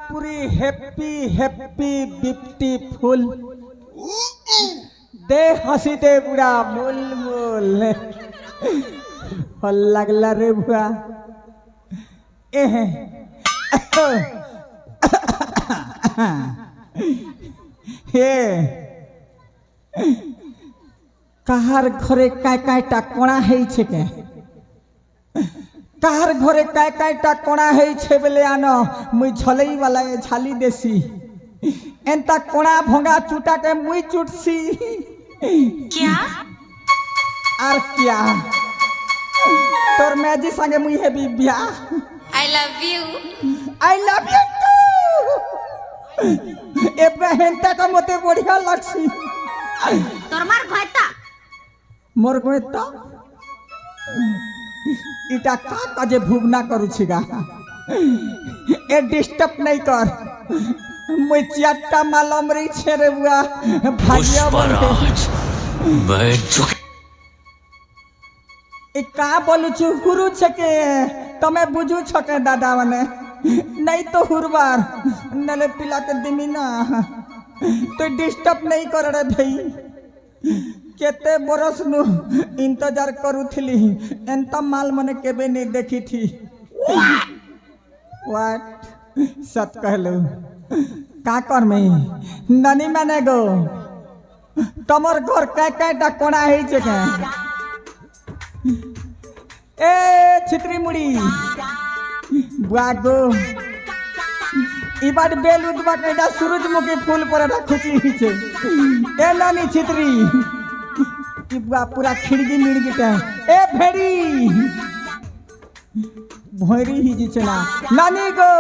पूरी happy happy beautiful दे हसी दे बुढ़ा मूल मूल हल लगला रे बुआ हे কাহার ঘরে কাইটা কোণা হয়েছে কে কাহার ঘরে কাইটা কোণা হয়েছে বলে আনো মুই ঝলেই वाला ঝালি দেছি এন্তা কোণা ভঙ্গা চুটাকে মুই চুটছি क्या আর কিয়া তোর মেজি সঙ্গে মুই হেবি বিয়া आई लव यू টু এবে হেন্তা কা মতে বড়িয়া লাগছি तोर मार घाटा मोर गोता इटा का काजे भूगना करूछि गा ए डिस्टर्ब नहीं कर मुई चारटा मालम रे छेरे बुआ भागिया बोले मैं झुक ए का बोलु छु हुरु छके तमे बुझु छके दादा माने नहीं तो हुरबार नले पिला के दिमी ना तो डिस्टर्ब नहीं कर रे भाई केते बरस नु इंतजार करूथली एंता माल मने केबे नहीं देखी थी व्हाट सत कहलु का कर में ननी माने गो तमर घर काटा कोना है छे के ए छित्री मुड़ी बुआगो इबार बेल उदबा केडा सूरजमुखी फूल पर राखुची हिचे ए नानी छित्री इबा पूरा खिड़गी मिड़गी टा ए भेड़ी भोरी ही जिचे ना नानी गो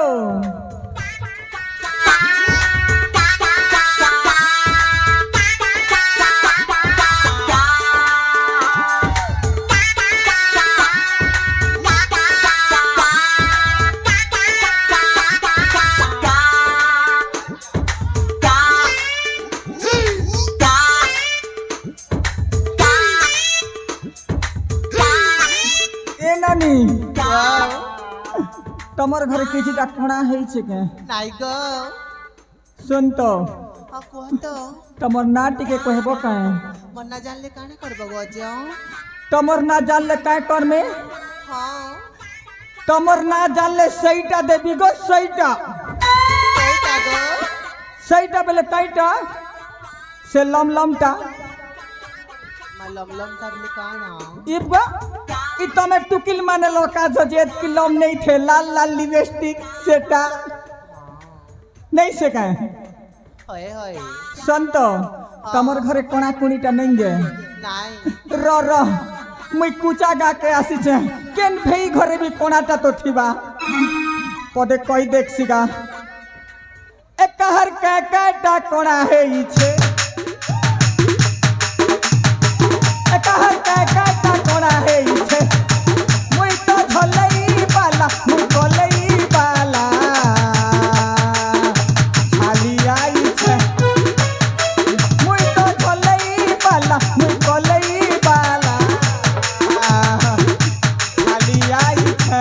तमर घर किसी कोना है के नाई गो सुन तो कह तो तमर ना टिके कहबो काहे मन ना जानले काने करबो गजो तमर ना जानले काय कर में हां तमर ना जानले सईटा देबी गो सईटा कईटा गो सईटा बेले काईटा से लमलमटा लम तबले काना इबा इ तमे टुकिल माने लोका जेत की लम नहीं थे लाल लाल लिपस्टिक सेटा नहीं से काहे होए होए संतो तमर घरे कोना कुणीटा नहीं गे नाई र मुई कुचा गा के आसी छे केन भई घरे भी कोनाटा तो थिबा पदे कई देखसिगा ए कहर काटा कोना है ई छे ए कहर काटा कोना है ई छे मुई तो झलई बाला मुई कोलई बाला खाली आई छे मुई तो झलई बाला मुई कोलई बाला खाली आई छे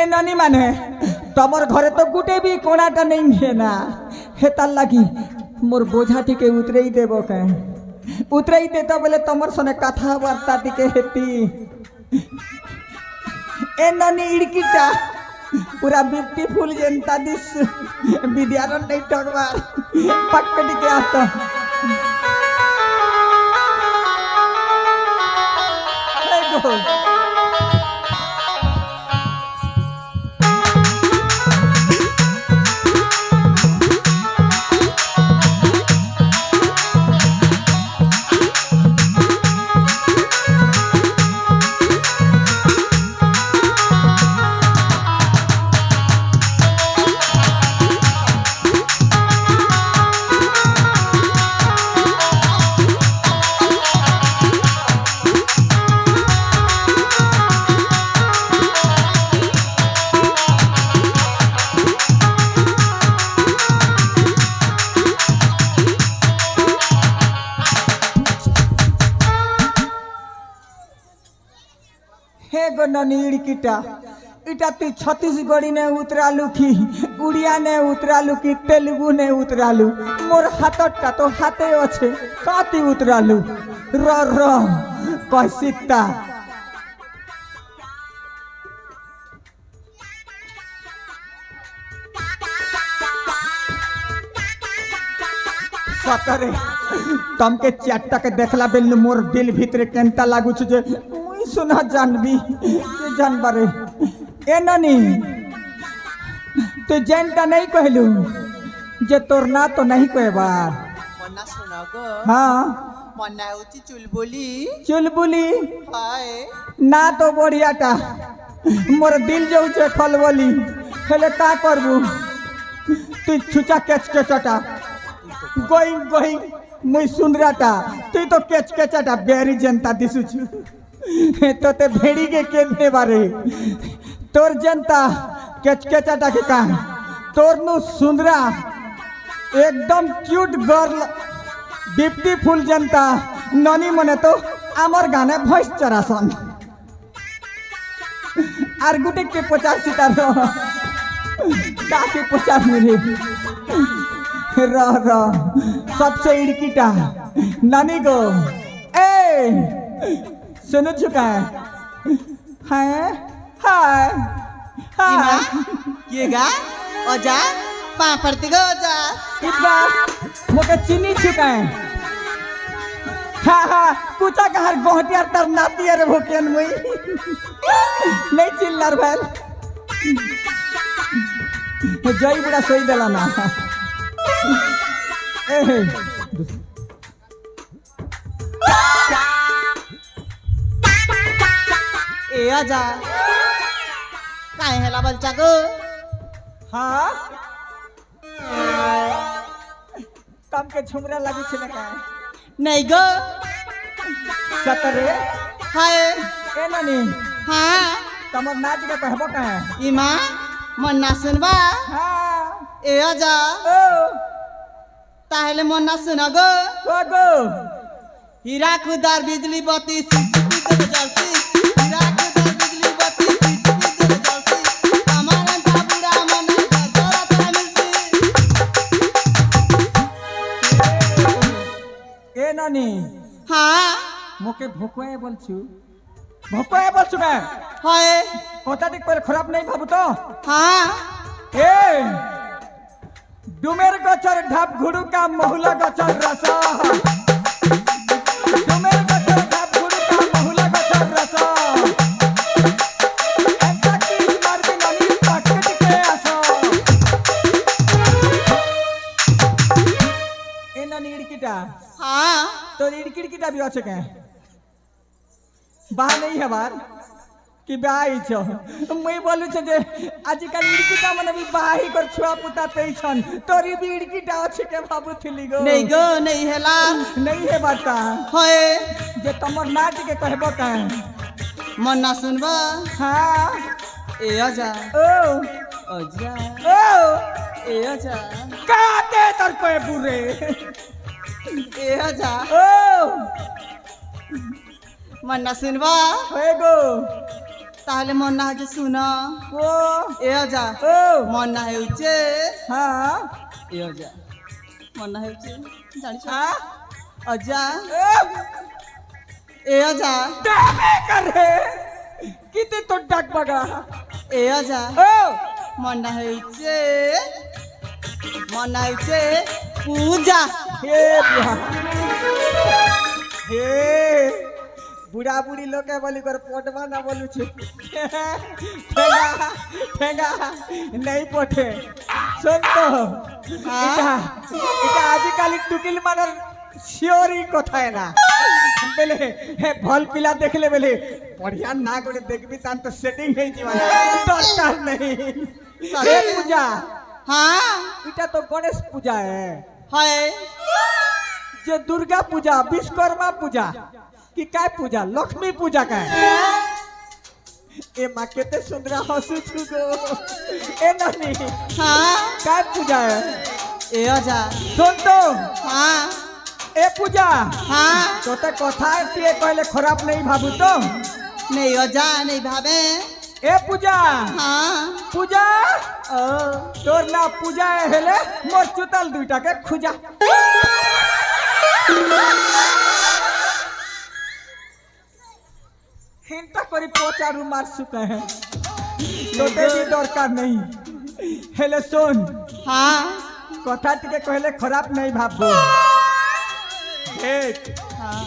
नानी माने तमर घरे तो गुटे भी कोनाटा नहीं है ना हेतार लगी मोर बोझा टिके उतरे ही देबो के उतरे ही देता बोले तमर सने कथा वार्ता टिके हेती ए नानी इड़कीटा पूरा ब्यूटीफुल जनता दिस विद्यारण नहीं टकवा पक्का टिके आता हे गो हे गो ननी इड़किटा इटा तू छत्तीसगढ़ी ने उतरालू की उड़िया ने उतरालू की तेलुगु ने उतरालू मोर हाथटा तो हाथे अच्छे काती उतरालू र कैसीता सतरे तमके चारटा के देखला बेल मोर दिल भीतर केनता लागू जे मुई सुना जानबी के जानबारे ए नानी तू जानता नहीं कहलू जे तोर ना तो नहीं कहबा मन्ना सुना गो हाँ मन्ना होची चुलबुली चुलबुली हाय ना तो बढ़ियाटा मोर दिल जो छे खलबली हेले का करबू तू छुचा केच केचटा गोइंग मुई सुन रहा था तू तो केच केचटा बेरी जनता दिसु छु तो ते भेड़ी के केने बारे तोर जनता केच केचटा के का तोर नु सुंदरा एकदम क्यूट गर्ल ब्यूटीफुल जनता ननी मने तो आमर गाने भॉइस चरासन आर गुटे के 50 सितार के 50 मिनट र सबसे इड़कीटा नानी गो ए सुनो चुका है हाय हाय ये गा ओजा पापड़ती गो ओजा इतना मोके चीनी चुका है हाँ पूछा कहार गोहटियार तर नाती है रे भोकेन मुई नहीं चिल्लार भैल जई बुढ़ा सोई देला ना ए आजा काय हेला बलचा गो हाँ तम के झुमरा लगी छे ना का नहीं गो सतरे हाय ए नानी हाँ तमर नाच के कहबो का है इमा मन्ना सुनबा हाँ ए आजा ओ ताहले मन्ना सुना गो गो हीरा खुदार बिजली बत्ती जलती हीरा खुदार बिजली बत्ती जलती हमारा बुढ़ा मन्ना तोरा तोरा मिलती ए नानी हाँ मोके भोकवाए बोलछु भोकवाए बोलछु का हाय कोता दिक पर खराब नहीं भाबू तो हाँ ए डुमेर गचर ढाप घुड़ू का महुला गचर रसा डुमेर गचर ढाप घुड़ू का महुला गचर रसा ऐसा की मार के नानी पकड़ के आसो ए नानी इड़कीटा हाँ तो इड़कीटा भी আছে के बाहर नहीं है बार कि बाई छो मुई बोलू छे जे आजकल इड़कीटा मने भी बाही कर छुआ पुता तई छन तोरी भी इड़कीटा अछि के बाबू थिली गो नहीं हेला नहीं है बाता हाय जे तमर नाच के कहबो का मन्ना सुनबा हां ए आजा ओ ओजा ओ ए आजा काते तर कोए बुरे ए आजा ओ मन्ना सुनबा होए गो ताहले मन्ना हजे सुना ओ ए आजा ओ मन्ना हेउचे हां ए आजा मन्ना हेउचे जानि छ हां आजा ओ ए आजा देवे करे किते तो डाक बगा ए आजा ओ मन्ना हेउचे पूजा हे बुढ़ा हे बुढ़ा बुढ़ी लोग के बोली कर पोटवा ना बोलू छे ठेंगा ठेंगा नहीं पोटे सुन तो इटा इटा आजकल टुकिल मानर सियोरी कोथाय ना बेले हे भल पिला देख ले बेले बढ़िया ना गोटे देखबी तान तो सेटिंग है जीवन डरता नहीं हे पूजा हाँ इटा तो गणेश पूजा है है जे दुर्गा पूजा विश्वकर्मा पूजा कि काय पूजा लक्ष्मी पूजा का ए माँ केते सुंदरा हंसू छुगो ए ननी हाँ काय पूजा है ए आजा सुन तो हाँ ए पूजा हाँ तो ते कथा टिए कहले खराब नहीं भाबू तो नहीं अजा नहीं भावे ए पूजा हाँ पूजा ओ तोर ना पूजा हेले मोर चुतल दुईटा के खुजा हिंता करी पोचारू मार सुके हैं तोते भी दरकार नहीं हेले सुन हाँ कथा टिके कहले खराब नहीं भाबो एक हाँ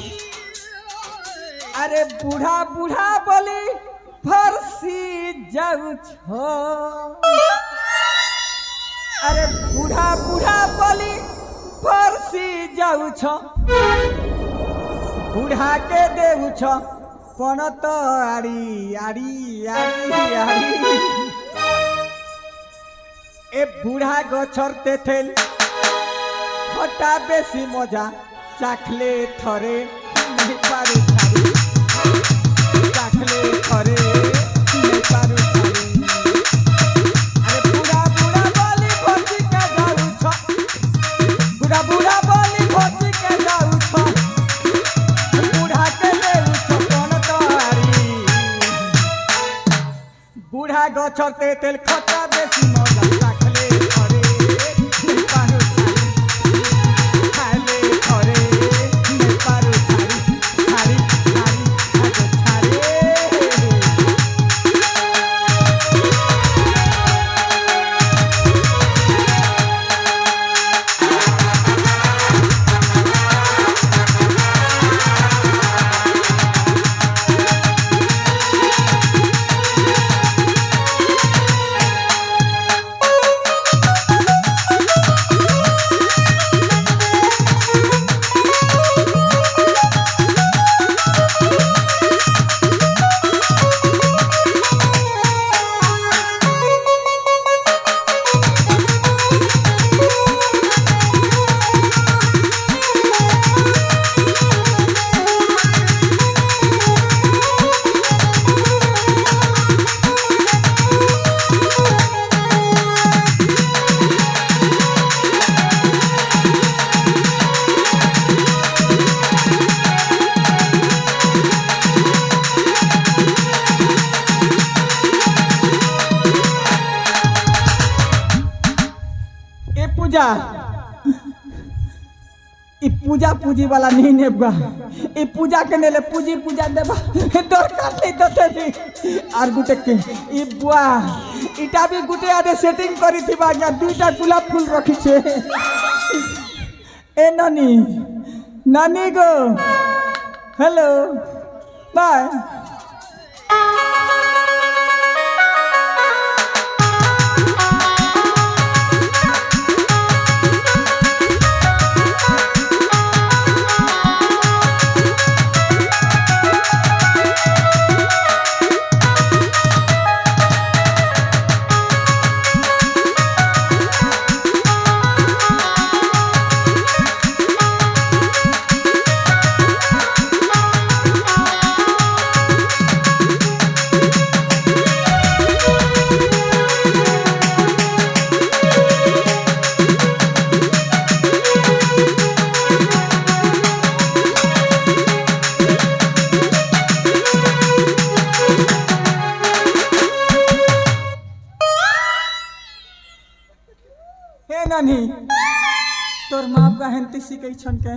अरे बूढ़ा बूढ़ा बोली फरसी जाऊ छो अरे बूढ़ा बूढ़ा बोली फरसी जाऊ छो बूढ़ा के देऊ छो पण तो आड़ी आड़ी आड़ी आड़ी ए बूढ़ा गछरते थेल खटा बेसी मजा चाखले थरे नहीं पारू छाड़ी चाखले थरे नहीं पारू छाड़ी अरे बूढ़ा बूढ़ा बोली भोजी के जाऊ छ बूढ़ा बूढ़ा बोली भोजी के जाऊ छ बूढ़ा के देऊ छ कोन तोरी बूढ़ा गछरते तेल खटा बेसी मजा चाखले थरे नहीं पारू छाड़ी खाले थरे नहीं पारू छाड़ी छाड़ी छाड़ी ए पूजा ई पूजा पूजी वाला नहीं नेबा ई पूजा के नेले पूजी पूजा देबा दरकार नहीं दते भी आर गुटे के ई बुआ इटा भी गुटे आदे सेटिंग करी थिबा या दुईटा गुलाब फूल रखी छे ए नानी नानी गो हेलो बाय हे नानी तोर माँ का हेंती सिकई छन के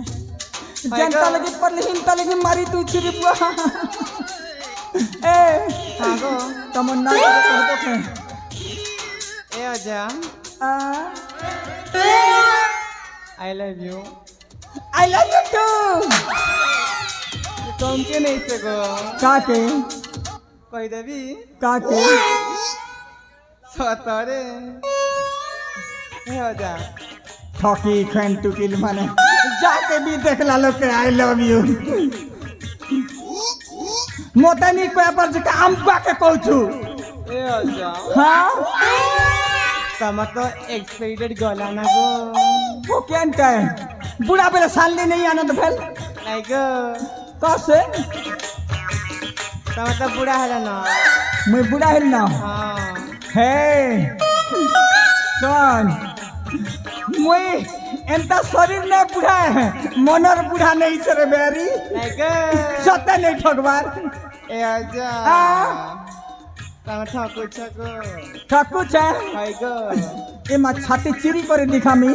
जनता लगी पढ़ली हिंता लगी मारी तू छिरी बुआ ए हाँ गो तमन्ना के कहतो के ए अजा आ I love you I love you too तुम के नहीं सको का के कह देवी का के सतरे ए अजा ठकी खैन टुकिल माने जाके भी देखला लोग के आई लव यू मोतनी को पर जे आम बा के कहू छु ए अजा हां तम तो एक्सपेक्टेड गला ना गो वो केन के बुढ़ा बेला सालनी नहीं आनंद भेल नहीं गो कसे तम तो बुढ़ा है ना मैं बुढ़ा हिल ना हाँ हे सुन मुई एंता शरीर ने बुढ़ा है मनर बुढ़ा नहीं सरे बेरी नहीं गो सत्य नहीं ठगवार এ আজা তুমি ঠাকুর ছাগো ঠাকুর চা হাই গো এ মা ছাতি চিরি করে দেখামি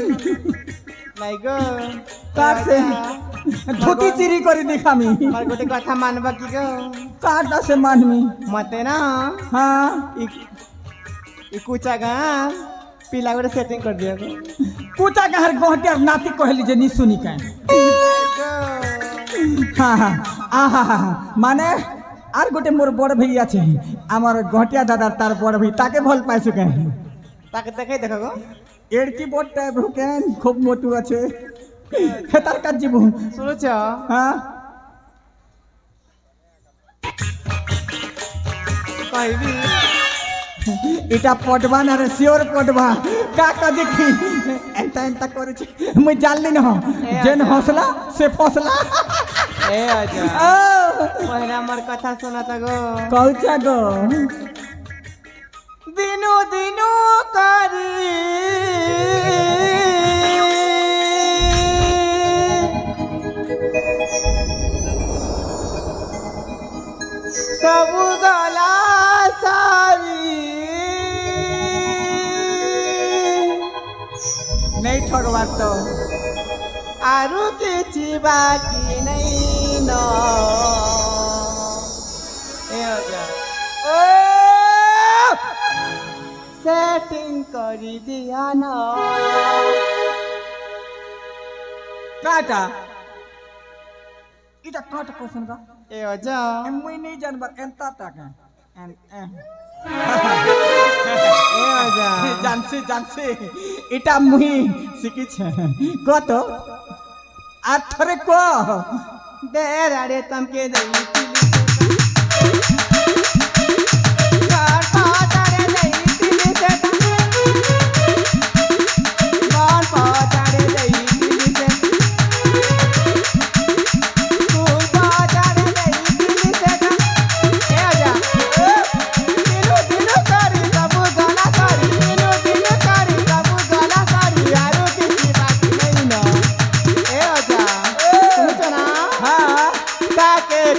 নাই গো কার সে ধুতি চিরি করে দেখামি আর গোটে কথা মানবা কি গো কাটা সে মানমি মতে না হ্যাঁ ই কুচা গাঁ পিলা গোটে সেটিং कर दिया गो कुचा कहर गहटियार नाती कहली जे नी सुनी काहे हाँ हाँ आहा हा माने আর গোটে মোর বড় ভাই আছে আমার গহটিয়া দাদার তার বড় ভাই তাকে ভাল পাইছো কাহে তাকে দেখাই দেখো গো এড়কি বড়টা ভুকেন খুব মোটু আছে তার কাজ জীব শুনেছ হ্যাঁ কইবি এটা পটবা না রে শিওর পটবা কাকা দেখি এন্তা এন্তা করেছে মুই জানলি না যেন হসলা সে ফসলা এ আজা ও পহলে আমার কথা শোনাতা গো কৌচা গো দিনু দিনু করি সবু গলা সারি নেই ঠকবার তো আরু কিছু বাকি নেই ন এ আজা ও সেটিং করি দিয়া না কাটা এটা কাট কোসন গা এ আজা মুই নেই জানবার এন্তা টাকা এ আজা জানছি জানছি এটা মুই শিখিছে কত আর থরে ক দেরারে তমকে দেই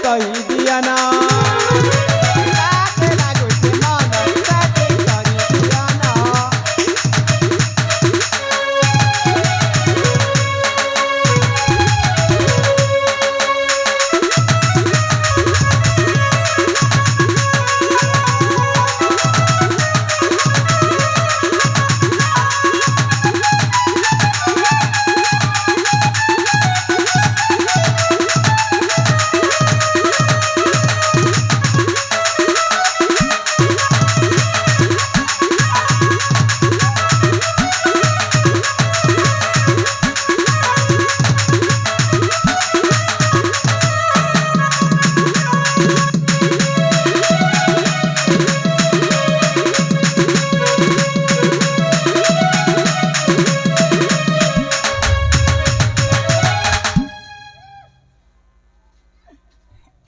কই দিয়া না তাকে লাগুছে মন তাকে করি দিয়া না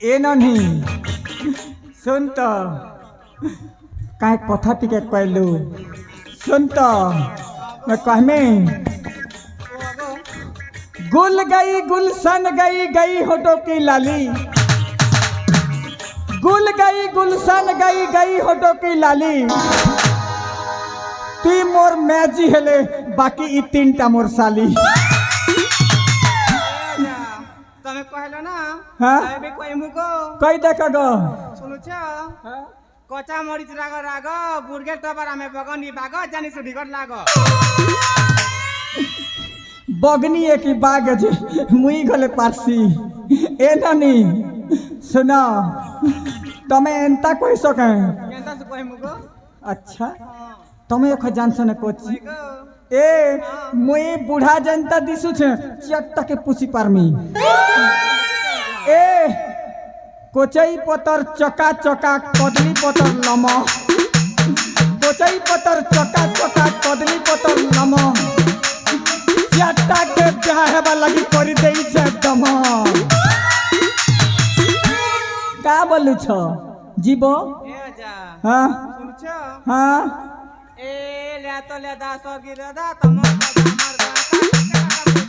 এ ননি শুন তো কাই কথা টিকে কইলু শুন তো कहमे गुल गई गुलशन गई गई होठों की लाली गुल गई गुलशन गई गई होठों की लाली তুই মোর ম্যাজি হেলে বাকি ই তিনটা মোর শালি তুমি কইলো না হ্যাঁ আমি কইমু গো কই দেখা গো শুনুছ হ্যাঁ কচা মরিচ রাগ রাগ বুর্গের টবার আমি বগনি বাগ জানি সুধিগর লাগ বগনি কি বাগ যে মুই গলে পারছি এ নানি শোনা তুমি এন্তা কইছ কে কেনতা সু কইমু গো अच्छा তুমি এখ জানছ না কোচি গো এ মুই বুঢ়া জনতা দিছু ছে চট্টাকে পুষি পারমি এ কোচাই পতর চকা চকা কদলি পতর লম কোচাই পতর চকা চকা কদলি পতর লম চট্টাকে বিয়া হেবা লাগি করি দেইছে দম কা বলুছ জীব এ যা হ্যাঁ শুনছ হ্যাঁ এ লে তো লে দা সগি রে দা তোমার আমার গা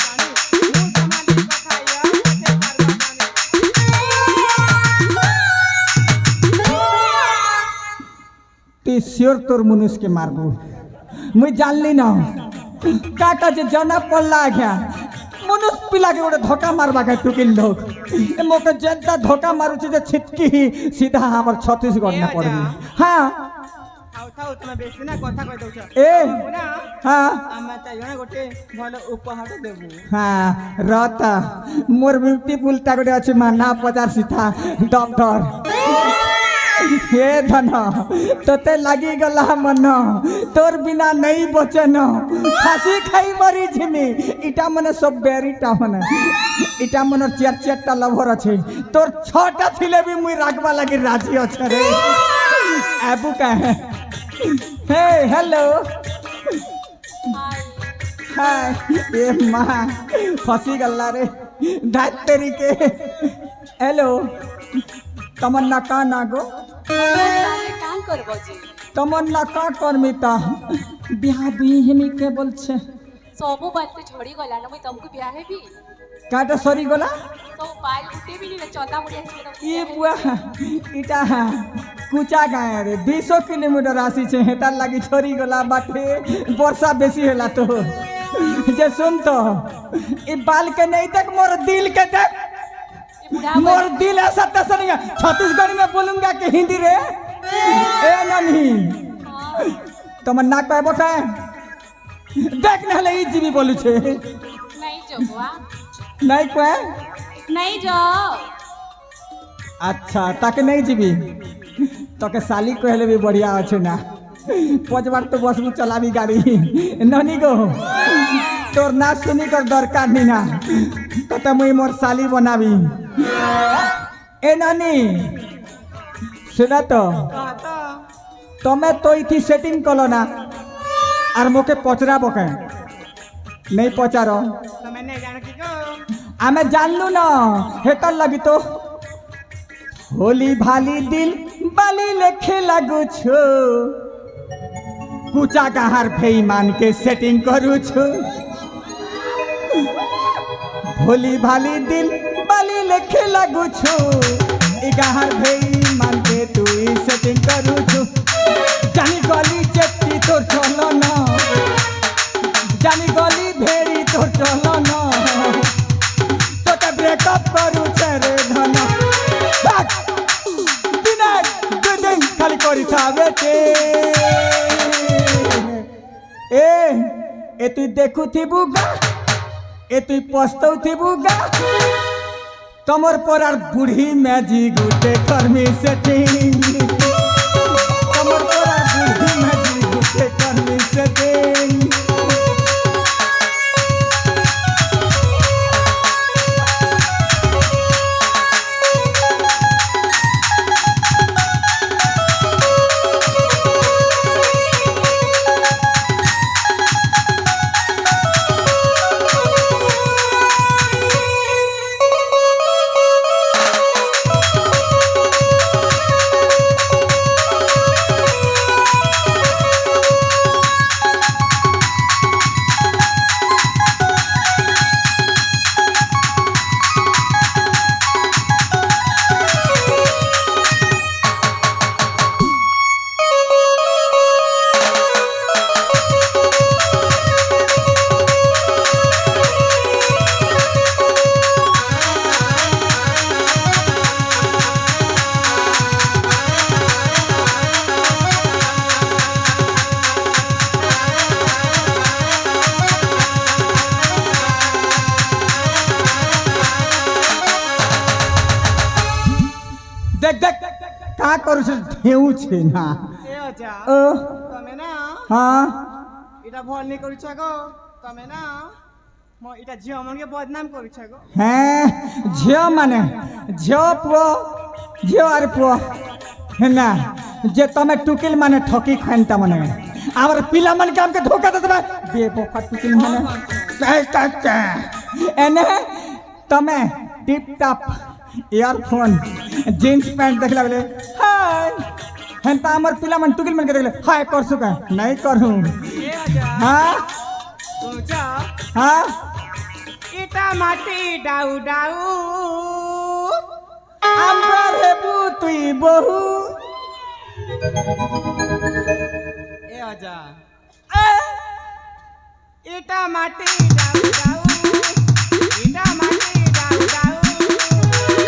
জানি মু সমালি কথা ইয়া তে পারবা জানি তুই শিওর তোর মনুষ के मारबू मुई जानली ना काका जे जना पड़ला गया मनुष पिला के गोटे धोखा मारवा के टुकिल लोग मोके जेंता धोखा मारू जे छिटकी सीधा हमर छत्तीसगढ़ ना पड़ी हाँ ଥାଉ ଥାଉ ତମେ ବେଶୀ ନା କଥା କହି ଦଉଛ ए ନା हाँ ଆମେ ତା ଜଣେ ଗୋଟେ ଭଲ ଉପହାର ଦେବୁ हाँ रहता मोर ब्यूटीफुल ता गोटे अच्छे माना 50 सीता डॉक्टर हे धन तोते लगी गला मन तोर बिना नहीं बचन फांसी खाई मरी झिमी इटा मने सब बेरीटा मने इटा मन चार चारटा लभर अच्छे तोर छटा थिले भी मुई राखबा लगी राजी अच्छे रे आबू का है हे हेलो हाय ये माँ फंसी गल्ला रे धात तेरी के हेलो तमन्ना का नागो কাম করব যে तमन्ना का कर्मिता बिहा बिहेमी के बोल छे ସବୁ ବାତ ଝଡି ଗଲାନ ମୁଇଁ ତମକୁ ବିয়া ହେବି काटा सरी गला ସବୁ ପାଇଲ ଗୁଟେ ବି ନି ଚନ୍ଦା ମୁଡି ଅଛି ये बुआ इटा कुचा गाय रे 200 किलोमीटर राशि छे हेतार लागी छोरी गला बाटे वर्षा बेसी होला तो जे सुन तो ई बाल के नहीं देख मोर दिल के देख बुढ़ा मोर दिल ऐसा तैसा नहीं है छत्तीसगढ़ी में बोलूंगा कि हिंदी रे ए नहीं तमन्ना कहबो का देख नहले ई जीवी बोलू छे नहीं जबुआ नहीं कह नहीं जो अच्छा ताके नहीं जीवी तो के साली कहले भी बढ़िया अच्छे ना 5 बार तो बस में चलावी गाड़ी ननी गो तोर ना सुनी कर दरकार नहीं ना तो मुई मोर साली बनावी ए नानी सुना तो कहता तमें तो इथी सेटिंग कलो ना और मोके पचरा बके नहीं पचारो ତମେ ନେଇ ଜାଣ କି ଗो आमे जानलू ना हेतर लगी तो होली भाली दिल बाली लेखे लागू छो कुचा कहार फेई मान के सेटिंग करू छो होली भाली दिल बाली लेखे लागू छो ई कहार फेई मान के तू ई सेटिंग करू छो जानी गली चट्टी तो चलो ना जानी गली भेड़ी तो चलो ना तो ब्रेकअप करू छे रे धन दिन खाली करी था बेटे ए तु देखु थी बुगा ए तु पस्तौ थी बुगा तमर परार बुढ़ी मैजी गुटे कर्मी सेटिंग तमर परार बुढ़ी मैजी गुटे कर्मी सेटिंग देख देख का करू छे धेउ छे ना ଏ ଅଜା ओ ତମେ ନା हाँ ଏଟା ଭଲ ନି କରୁଛ ଗो ତମେ ନା ମୋ ଏଟା ଝିଅ ମାନକେ ବଦନାମ କରୁଛ ଗो हैं झियो माने झियो पुओ झियो आर पुओ है ना जे तमे टुकिल माने ठकी खान त माने आवर पिला मन के हमके धोखा देबे बेवफा टुकिल माने एने तमे tip top earphone jeans pant देखला बेले हाय हेंता हमर पिला मन टुकिल मन के देखले हाय कर सुका नहीं करू ଏ ଅଜା हां ତୁମଚ हां ଇଟା ମାଟି ଡାଉ ଡାଉ আমরা হেবু তুই বহু রাজা ইটা মাটি যাও যাও ইটা মাটি যাও যাও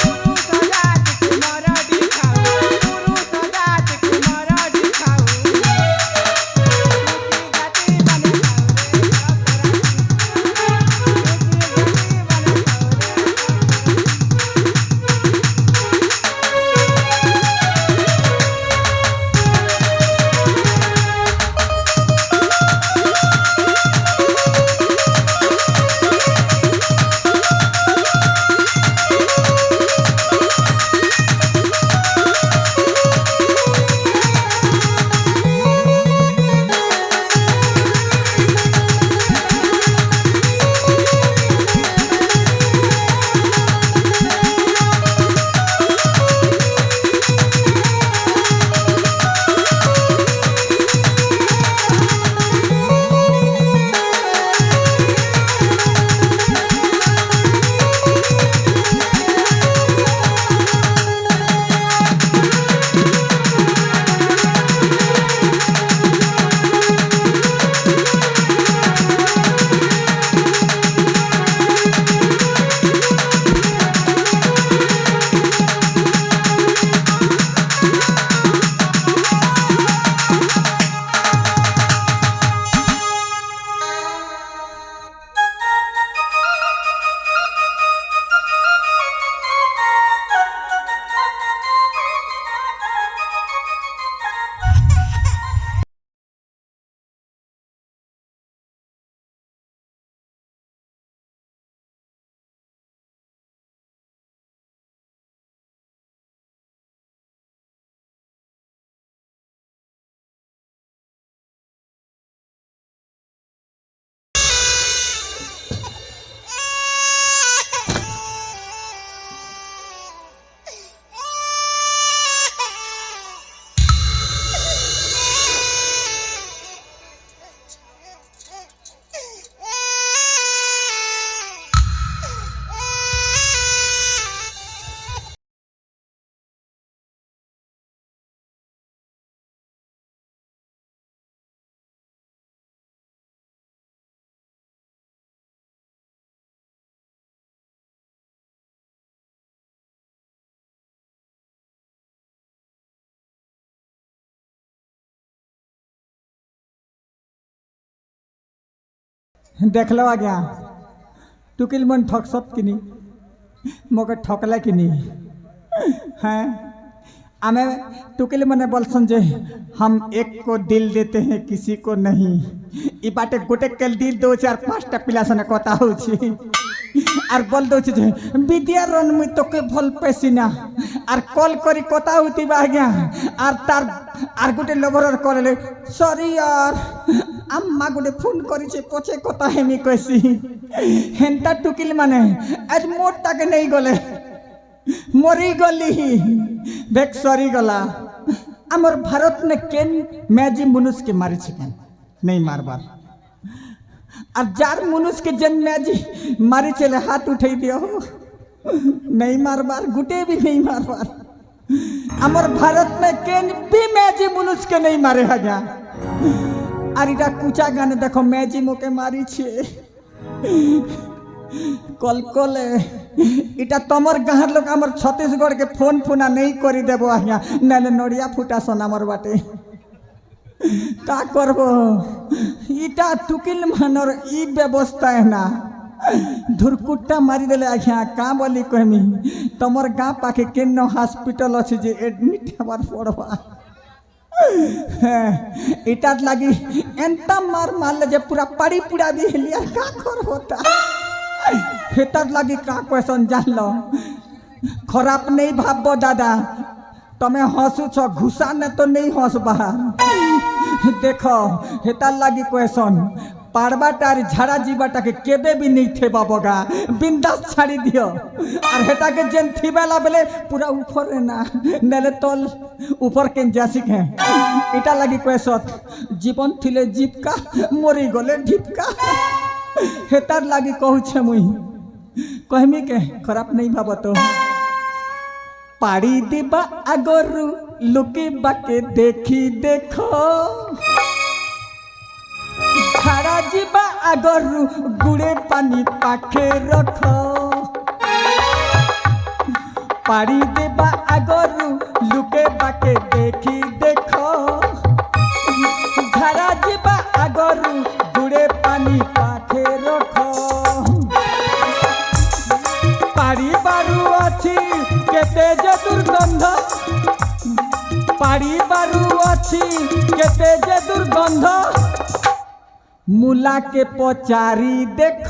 পুরুষ জাতি কুমার দিখাও পুরুষ জাতি কুমার দিখাও জাতি বনে देखलो आज्ञा टुकिल मन ठकसत किनी मोके ठकला किनी हैं आमे टुकिल मने बोलसन जे हम एक को दिल देते हैं किसी को नहीं ई बाटे गोटे केल दिल 2-4-5टा पिला सने कथा होछि আর বল দউছি যে বিদ্যারণ মুই তোকে ভাল পেছি না আর কল করি কথা হইতিবা আজ্ঞা আর তার আর গোটে লবরর করলে সরি यार আম্মা গোটে ফোন করিছে পছে কথা হেমি কইছি হেনতা টুকিল মানে আজ মোরটাকে নেই গলে মরি গলি দেখ সরি গলা আমার ভারত নে কেন ম্যাজি মনুষ্যকে মারিছে কেন नहीं मारबार আর যার মনুষ্যকে जन ম্যাজি मारी चले हाथ उठाई दियो नहीं मारबार गुटे भी नहीं मारबार আমার भारत में केन भी मैजी मनुष्य के नहीं मारे हजा আর এটা কুচা গানে দেখো ম্যাজি মোকে মারিছে কলকলে এটা তোমার গাঁর লোক আমার ছত্তিশগড় के फोन फुना नहीं करी देबो आज्ञा नाले नड़िया फुटा सन আমার बाटे का करबो इटा टुकिल मानर ई व्यवस्था है ना धुरकुट्टा मारी देले आज्ञा का बोली कहमी तमर गाँ पाखे केन हॉस्पिटल अछि जे एडमिट हबार पड़बा इटार लगी एंता मार मारले जे पूरा पड़ी पूरा भी लिया का कर होता हेतार लगी का क्वेश्चन जान लो खराब नहीं भाबो दादा तमें हंसु छ घुसा ने तो नहीं हंसबा देखो हेतार लगी क्वेश्चन पाड़बाटार झाड़ा जीवाटा के केबे भी नहीं थे बाबा बिंदास छाड़ी दियो और हेटा के जेन थीबेला बेले पूरा ऊपर है ना नेले तल ऊपर के जासिक है इटा लगी क्वेश्चन जीवन थिले जीपका मरी गले ढिपका हेतार लगी कहू छे मुई कहमी के खराब नहीं भाबतो पाड़ी दिबा आगरु लुकी बाके देखी देखो ଝାଡ଼ା ଯିବା ଆଗରୁ ଗୁଡ଼େ ପାଣି ପାଖେ ରଖ ପାଡ଼ି ଦେବା ଆଗରୁ ଲୁକେ ବାକେ ଦେଖି ଦେଖ ଝାଡ଼ା ଯିବା ଆଗରୁ ଗୁଡ଼େ ପାଣି ପାଖେ ରଖ ପାଡ଼ିବାରୁ ଅଛି କେତେ ଯେ ଦୁର୍ଗନ୍ଧ ପାଡ଼ିବାରୁ ଅଛି କେତେ ଯେ ଦୁର୍ଗନ୍ଧ मुला के पचारी देख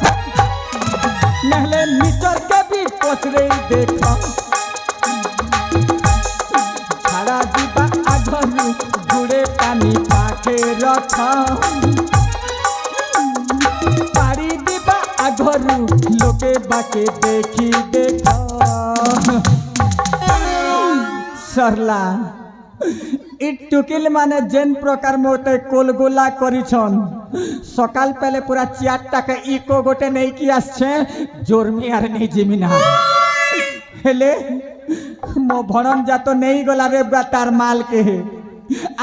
नहले मीटर के भी पचरे देख झाड़ा दीबा आगरू गुड़े पानी पाखे रख पारी दीबा आगरू लोके बाके देखी देख सरला इ टुकिल माने जेन प्रकार मोते कोलगोला करिछन सकाल पहले पूरा 4 टाका इको गोटे नहीं कि आछे जोरमी आर नहीं जिमिना हेले मो भणन जा तो नहीं गला रे तार माल के है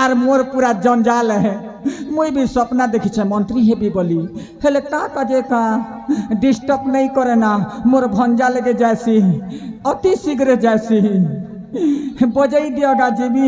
आर मोर पूरा जंजाल है मुई भी सपना देखी छे मंत्री हेबी बोली हेले का कजे का डिस्टर्ब नहीं करे ना मोर भंजा लगे जैसी अति शीघ्र जैसी बजाई दियोगा जीवी